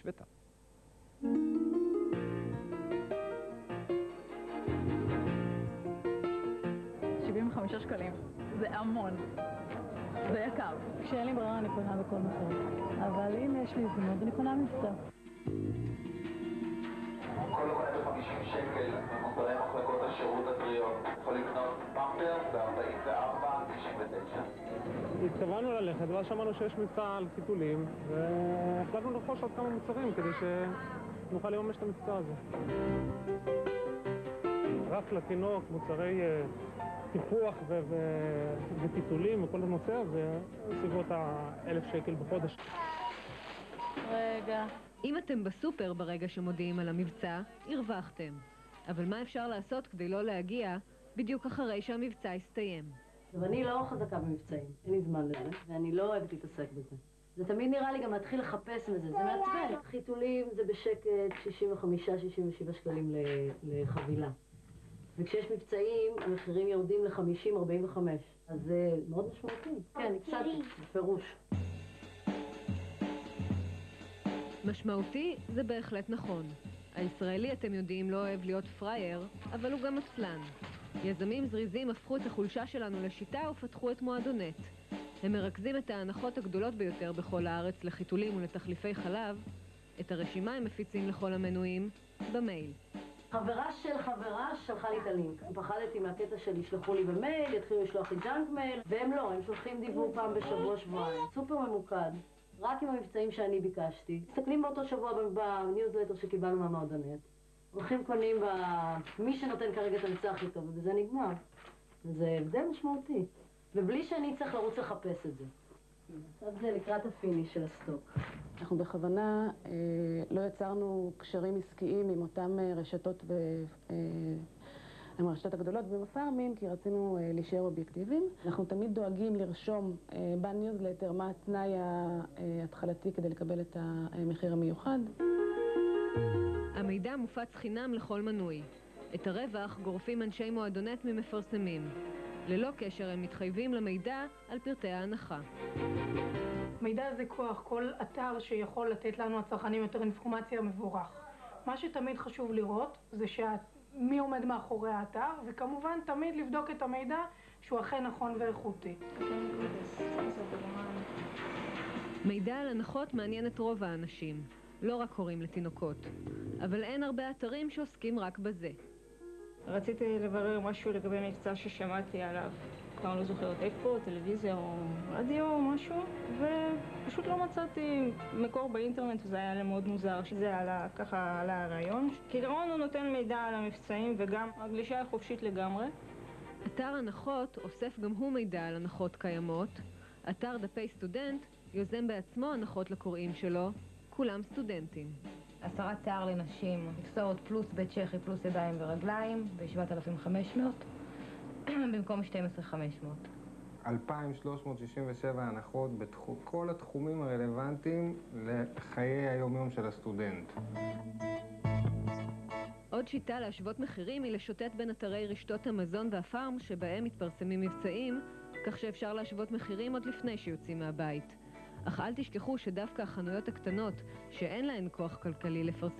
השוותה. 75 שקלים. זה המון. זה יקר. כשאין לי ברירה אני קונה בכל מחיר. אבל אם יש לי הזדמנות אני קונה מבצע. כל קונה ב-50 שקל ממוצרי מחלקות השירות הטריות יכול לקנות במפר ב-44.99. התכוונו ללכת ואז שמענו שיש מבצע על חיתולים והחלטנו לרכוש עוד כמה מוצרים כדי שנוכל לממש את המבצע הזה. רק לתינוק, מוצרי טיפוח וטיטולים וכל הנושא הזה, סביבות ה-1,000 שקל בחודש. רגע. אם אתם בסופר ברגע שמודיעים על המבצע, הרווחתם. אבל מה אפשר לעשות כדי לא להגיע בדיוק אחרי שהמבצע יסתיים? ואני לא חזקה במבצעים, אין לי זמן לזה, ואני לא אוהבת להתעסק בזה. זה תמיד נראה לי גם להתחיל לחפש מזה, זה מעצבן. חיתולים זה בשקט 65-67 שקלים לחבילה. וכשיש מבצעים, המחירים יורדים ל-50-45. אז זה מאוד משמעותי. כן, הפסדתי, בפירוש. משמעותי זה בהחלט נכון. הישראלי, אתם יודעים, לא אוהב להיות פרייר, אבל הוא גם עצלן. יזמים זריזים הפכו את החולשה שלנו לשיטה ופתחו את מועדונט. הם מרכזים את ההנחות הגדולות ביותר בכל הארץ לחיתולים ולתחליפי חלב. את הרשימה הם מפיצים לכל המנויים במייל. חברה של חברה שלחה לי את הלינק. פחדתי מהקטע של ישלחו לי במייל, יתחילו לשלוח לי ג'אנק מייל, והם לא, הם שולחים דיוור פעם בשבוע שבועיים. סופר ממוקד, רק עם המבצעים שאני ביקשתי. מסתכלים באותו שבוע בניוזלטר שקיבלנו מהמועדונט. הולכים קונים מי שנותן כרגע את המבצע הכי טוב, וזה נגמר. וזה הבדל משמעותי. ובלי שאני צריך לרוץ לחפש את זה. עכשיו זה לקראת הפיניש של הסטוק. אנחנו בכוונה לא יצרנו קשרים עסקיים עם אותם רשתות עם הרשתות הגדולות ובפארמים, כי רצינו להישאר אובייקטיביים. אנחנו תמיד דואגים לרשום בניוזלטר מה התנאי ההתחלתי כדי לקבל את המחיר המיוחד. המידע מופץ חינם לכל מנוי. את הרווח גורפים אנשי מועדונט ממפרסמים. ללא קשר הם מתחייבים למידע על פרטי ההנחה. מידע זה כוח, כל אתר שיכול לתת לנו הצרכנים יותר אינפורמציה מבורך. מה שתמיד חשוב לראות זה מי עומד מאחורי האתר, וכמובן תמיד לבדוק את המידע שהוא אכן נכון ואיכותי. מידע על הנחות מעניין את רוב האנשים, לא רק הורים לתינוקות. אבל אין הרבה אתרים שעוסקים רק בזה. רציתי לברר משהו לגבי מבצע ששמעתי עליו. כבר לא זוכרת איפה, טלוויזיה או רדיו או משהו, ופשוט לא מצאתי מקור באינטרנט, וזה היה לי מאוד מוזר שזה עלה, ככה עלה הרעיון. כעיקרון הוא נותן מידע על המבצעים וגם הגלישה היא חופשית לגמרי. אתר הנחות אוסף גם הוא מידע על הנחות קיימות. אתר דפי סטודנט יוזם בעצמו הנחות לקוראים שלו, כולם סטודנטים. 10 שיער לנשים, מקצועות פלוס בית צ'כי פלוס ידיים ורגליים ב-7,500 במקום 12,500. 2,367 הנחות בכל התחומים הרלוונטיים לחיי היום-יום של הסטודנט. עוד שיטה להשוות מחירים היא לשוטט בין אתרי רשתות המזון והפארם שבהם מתפרסמים מבצעים, כך שאפשר להשוות מחירים עוד לפני שיוצאים מהבית. אך אל תשכחו שדווקא החנויות הקטנות שאין להן כוח כלכלי לפרסם